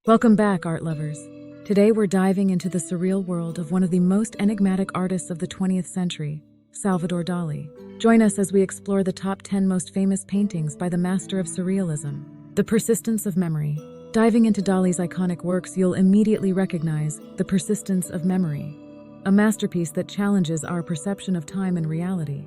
Welcome back, art lovers. Today we're diving into the surreal world of one of the most enigmatic artists of the 20th century, Salvador Dali. Join us as we explore the top 10 most famous paintings by the master of surrealism. The persistence of memory. Diving into Dali's iconic works, you'll immediately recognize The Persistence of Memory, a masterpiece that challenges our perception of time and reality.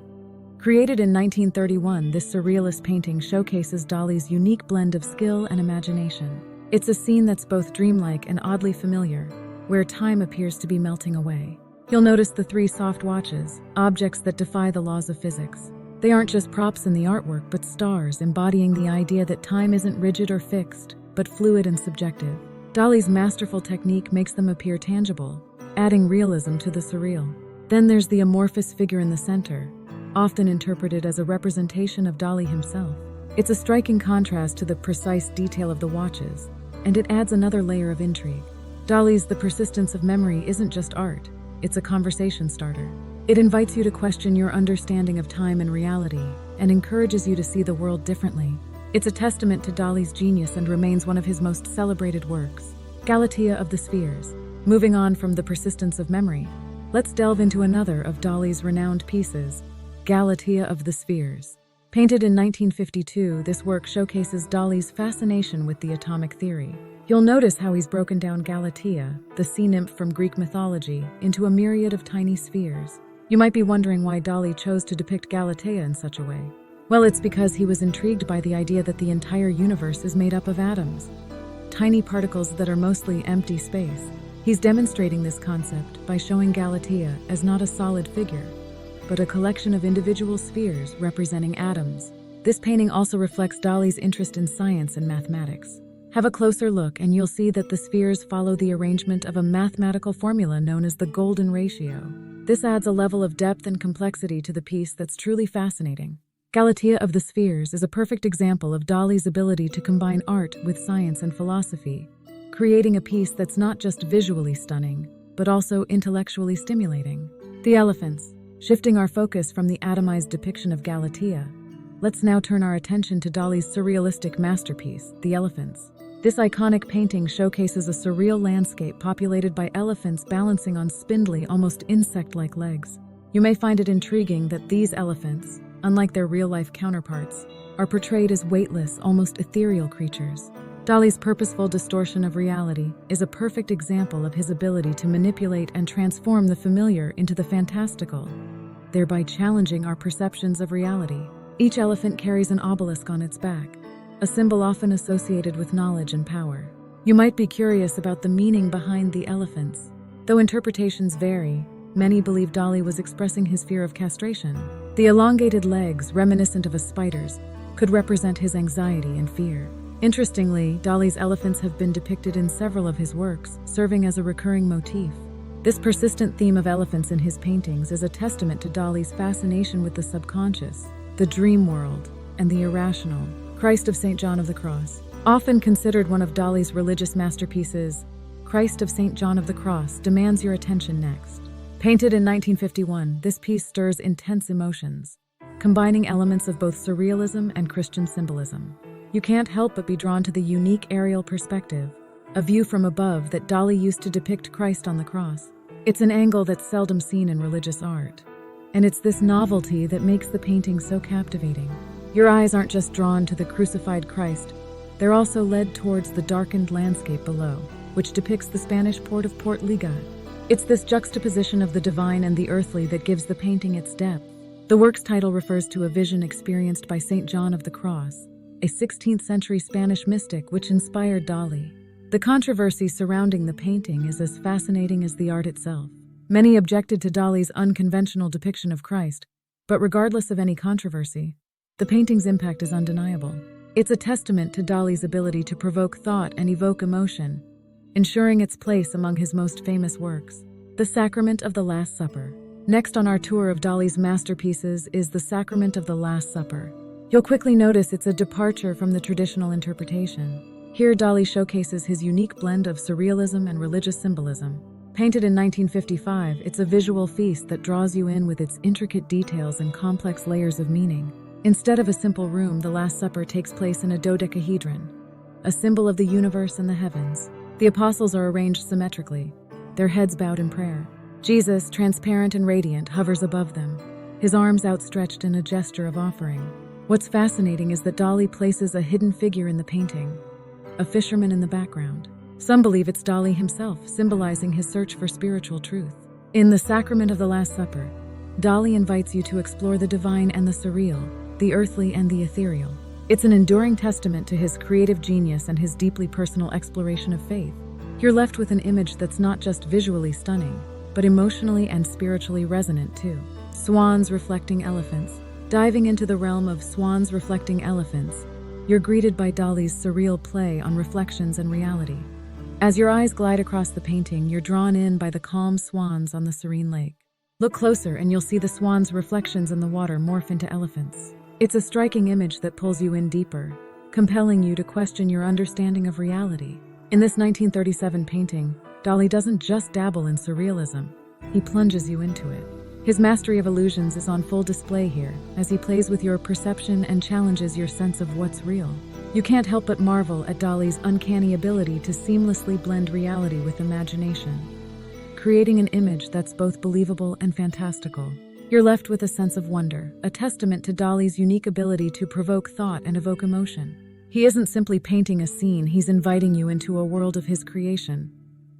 Created in 1931, this surrealist painting showcases Dali's unique blend of skill and imagination. It's a scene that's both dreamlike and oddly familiar, where time appears to be melting away. You'll notice the three soft watches, objects that defy the laws of physics. They aren't just props in the artwork, but stars embodying the idea that time isn't rigid or fixed, but fluid and subjective. Dali's masterful technique makes them appear tangible, adding realism to the surreal. Then there's the amorphous figure in the center, often interpreted as a representation of Dali himself. It's a striking contrast to the precise detail of the watches, and it adds another layer of intrigue. Dali's The Persistence of Memory isn't just art, it's a conversation starter. It invites you to question your understanding of time and reality, and encourages you to see the world differently. It's a testament to Dali's genius and remains one of his most celebrated works. Galatea of the Spheres. Moving on from The Persistence of Memory, let's delve into another of Dali's renowned pieces, Galatea of the Spheres. Painted in 1952, this work showcases Dali's fascination with the atomic theory. You'll notice how he's broken down Galatea, the sea nymph from Greek mythology, into a myriad of tiny spheres. You might be wondering why Dali chose to depict Galatea in such a way. Well, it's because he was intrigued by the idea that the entire universe is made up of atoms, tiny particles that are mostly empty space. He's demonstrating this concept by showing Galatea as not a solid figure, but a collection of individual spheres representing atoms. This painting also reflects Dali's interest in science and mathematics. Have a closer look and you'll see that the spheres follow the arrangement of a mathematical formula known as the golden ratio. This adds a level of depth and complexity to the piece that's truly fascinating. Galatea of the Spheres is a perfect example of Dali's ability to combine art with science and philosophy, creating a piece that's not just visually stunning, but also intellectually stimulating. The elephants. Shifting our focus from the atomized depiction of Galatea, let's now turn our attention to Dali's surrealistic masterpiece, The Elephants. This iconic painting showcases a surreal landscape populated by elephants balancing on spindly, almost insect-like legs. You may find it intriguing that these elephants, unlike their real-life counterparts, are portrayed as weightless, almost ethereal creatures. Dali's purposeful distortion of reality is a perfect example of his ability to manipulate and transform the familiar into the fantastical, thereby challenging our perceptions of reality. Each elephant carries an obelisk on its back, a symbol often associated with knowledge and power. You might be curious about the meaning behind the elephants. Though interpretations vary, many believe Dali was expressing his fear of castration. The elongated legs, reminiscent of a spider's, could represent his anxiety and fear. Interestingly, Dali's elephants have been depicted in several of his works, serving as a recurring motif. This persistent theme of elephants in his paintings is a testament to Dali's fascination with the subconscious, the dream world, and the irrational. Christ of St. John of the Cross. Often considered one of Dali's religious masterpieces, Christ of St. John of the Cross demands your attention next. Painted in 1951, this piece stirs intense emotions, combining elements of both surrealism and Christian symbolism. You can't help but be drawn to the unique aerial perspective, a view from above that Dali used to depict Christ on the cross. It's an angle that's seldom seen in religious art, and it's this novelty that makes the painting so captivating. Your eyes aren't just drawn to the crucified Christ, they're also led towards the darkened landscape below, which depicts the Spanish port of Port Ligat. It's this juxtaposition of the divine and the earthly that gives the painting its depth. The work's title refers to a vision experienced by St. John of the Cross, a 16th century Spanish mystic which inspired Dali. The controversy surrounding the painting is as fascinating as the art itself. Many objected to Dali's unconventional depiction of Christ, but regardless of any controversy, the painting's impact is undeniable. It's a testament to Dali's ability to provoke thought and evoke emotion, ensuring its place among his most famous works. The Sacrament of the Last Supper. Next on our tour of Dali's masterpieces is The Sacrament of the Last Supper. You'll quickly notice it's a departure from the traditional interpretation. Here, Dali showcases his unique blend of surrealism and religious symbolism. Painted in 1955, it's a visual feast that draws you in with its intricate details and complex layers of meaning. Instead of a simple room, the Last Supper takes place in a dodecahedron, a symbol of the universe and the heavens. The apostles are arranged symmetrically, their heads bowed in prayer. Jesus, transparent and radiant, hovers above them, his arms outstretched in a gesture of offering. What's fascinating is that Dali places a hidden figure in the painting, a fisherman in the background. Some believe it's Dali himself, symbolizing his search for spiritual truth. In the Sacrament of the Last Supper, Dali invites you to explore the divine and the surreal, the earthly and the ethereal. It's an enduring testament to his creative genius and his deeply personal exploration of faith. You're left with an image that's not just visually stunning, but emotionally and spiritually resonant too. Swans reflecting elephants. Diving into the realm of swans reflecting elephants, you're greeted by Dali's surreal play on reflections and reality. As your eyes glide across the painting, you're drawn in by the calm swans on the serene lake. Look closer and you'll see the swans' reflections in the water morph into elephants. It's a striking image that pulls you in deeper, compelling you to question your understanding of reality. In this 1937 painting, Dali doesn't just dabble in surrealism, he plunges you into it. His mastery of illusions is on full display here, as he plays with your perception and challenges your sense of what's real. You can't help but marvel at Dali's uncanny ability to seamlessly blend reality with imagination, creating an image that's both believable and fantastical. You're left with a sense of wonder, a testament to Dali's unique ability to provoke thought and evoke emotion. He isn't simply painting a scene, he's inviting you into a world of his creation.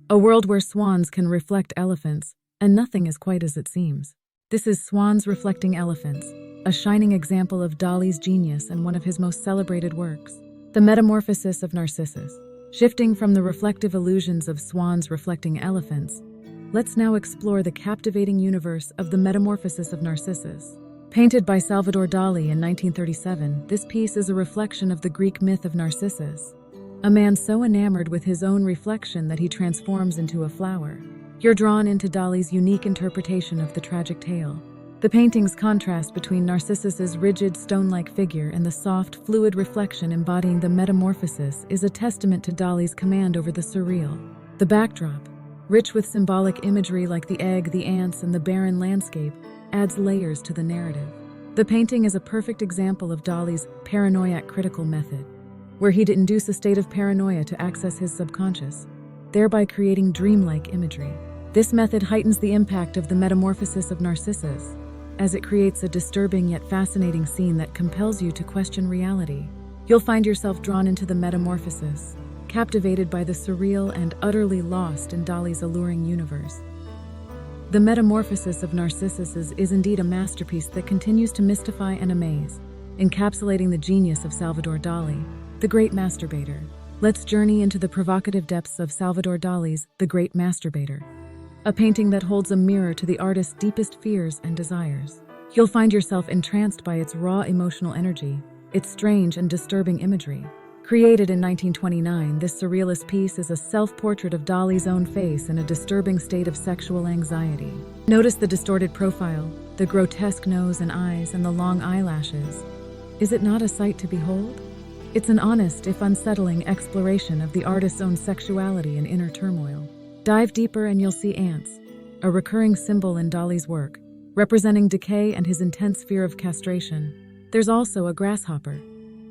A world where swans can reflect elephants, and nothing is quite as it seems. This is Swans Reflecting Elephants, a shining example of Dali's genius and one of his most celebrated works. The Metamorphosis of Narcissus. Shifting from the reflective illusions of swans reflecting elephants, let's now explore the captivating universe of the Metamorphosis of Narcissus. Painted by Salvador Dali in 1937, this piece is a reflection of the Greek myth of Narcissus, a man so enamored with his own reflection that he transforms into a flower. You're drawn into Dali's unique interpretation of the tragic tale. The painting's contrast between Narcissus's rigid, stone-like figure and the soft, fluid reflection embodying the metamorphosis is a testament to Dali's command over the surreal. The backdrop, rich with symbolic imagery like the egg, the ants, and the barren landscape, adds layers to the narrative. The painting is a perfect example of Dali's paranoiac critical method, where he'd induce a state of paranoia to access his subconscious, thereby creating dreamlike imagery. This method heightens the impact of the Metamorphosis of Narcissus, as it creates a disturbing yet fascinating scene that compels you to question reality. You'll find yourself drawn into the metamorphosis, captivated by the surreal and utterly lost in Dali's alluring universe. The Metamorphosis of Narcissus is indeed a masterpiece that continues to mystify and amaze, encapsulating the genius of Salvador Dali, the great masturbator. Let's journey into the provocative depths of Salvador Dali's The Great Masturbator, a painting that holds a mirror to the artist's deepest fears and desires. You'll find yourself entranced by its raw emotional energy, its strange and disturbing imagery. Created in 1929, this surrealist piece is a self-portrait of Dali's own face in a disturbing state of sexual anxiety. Notice the distorted profile, the grotesque nose and eyes, and the long eyelashes. Is it not a sight to behold? It's an honest, if unsettling, exploration of the artist's own sexuality and inner turmoil. Dive deeper and you'll see ants, a recurring symbol in Dali's work, representing decay and his intense fear of castration. There's also a grasshopper,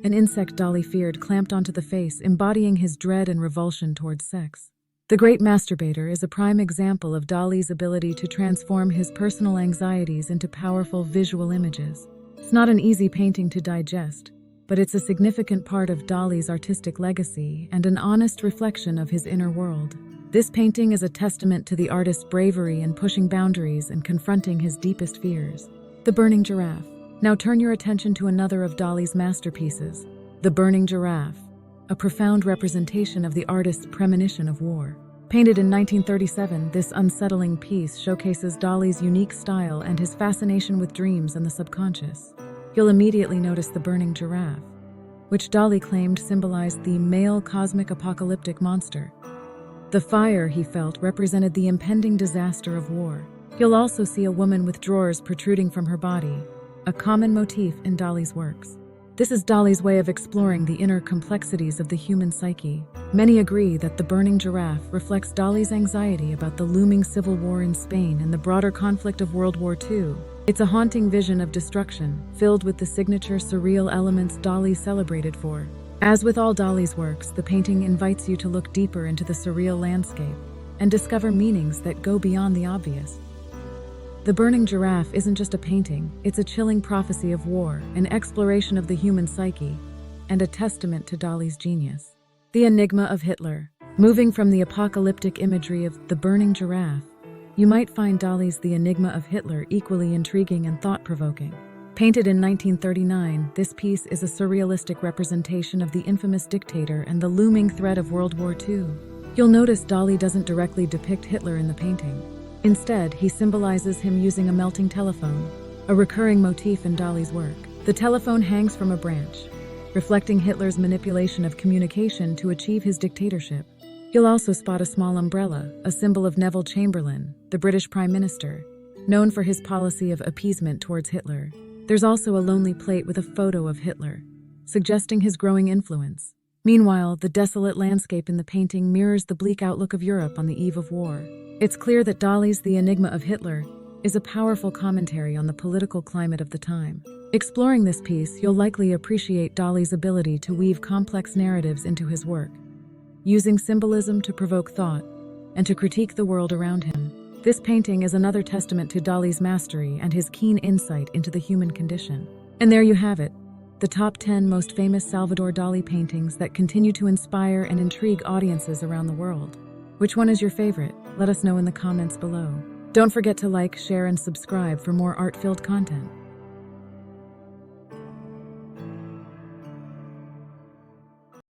an insect Dali feared, clamped onto the face, embodying his dread and revulsion towards sex. The Great Masturbator is a prime example of Dali's ability to transform his personal anxieties into powerful visual images. It's not an easy painting to digest, but it's a significant part of Dali's artistic legacy and an honest reflection of his inner world. This painting is a testament to the artist's bravery in pushing boundaries and confronting his deepest fears. The Burning Giraffe. Now turn your attention to another of Dali's masterpieces, The Burning Giraffe, a profound representation of the artist's premonition of war. Painted in 1937, this unsettling piece showcases Dali's unique style and his fascination with dreams and the subconscious. You'll immediately notice the burning giraffe, which Dali claimed symbolized the male cosmic apocalyptic monster. The fire, he felt, represented the impending disaster of war. You'll also see a woman with drawers protruding from her body, a common motif in Dali's works. This is Dali's way of exploring the inner complexities of the human psyche. Many agree that The Burning Giraffe reflects Dali's anxiety about the looming civil war in Spain and the broader conflict of World War II. It's a haunting vision of destruction, filled with the signature surreal elements Dali celebrated for. As with all Dali's works, the painting invites you to look deeper into the surreal landscape and discover meanings that go beyond the obvious. The burning giraffe isn't just a painting, it's a chilling prophecy of war, an exploration of the human psyche, and a testament to Dali's genius. The enigma of Hitler. Moving from the apocalyptic imagery of the burning giraffe, you might find Dali's The Enigma of Hitler equally intriguing and thought-provoking. Painted in 1939, this piece is a surrealistic representation of the infamous dictator and the looming threat of World War II. You'll notice Dali doesn't directly depict Hitler in the painting. Instead, he symbolizes him using a melting telephone, a recurring motif in Dali's work. The telephone hangs from a branch, reflecting Hitler's manipulation of communication to achieve his dictatorship. You'll also spot a small umbrella, a symbol of Neville Chamberlain, the British Prime Minister, known for his policy of appeasement towards Hitler. There's also a lonely plate with a photo of Hitler, suggesting his growing influence. Meanwhile, the desolate landscape in the painting mirrors the bleak outlook of Europe on the eve of war. It's clear that Dali's The Enigma of Hitler is a powerful commentary on the political climate of the time. Exploring this piece, you'll likely appreciate Dali's ability to weave complex narratives into his work, using symbolism to provoke thought and to critique the world around him. This painting is another testament to Dali's mastery and his keen insight into the human condition. And there you have it, the top 10 most famous Salvador Dali paintings that continue to inspire and intrigue audiences around the world. Which one is your favorite? Let us know in the comments below. Don't forget to like, share, and subscribe for more art-filled content.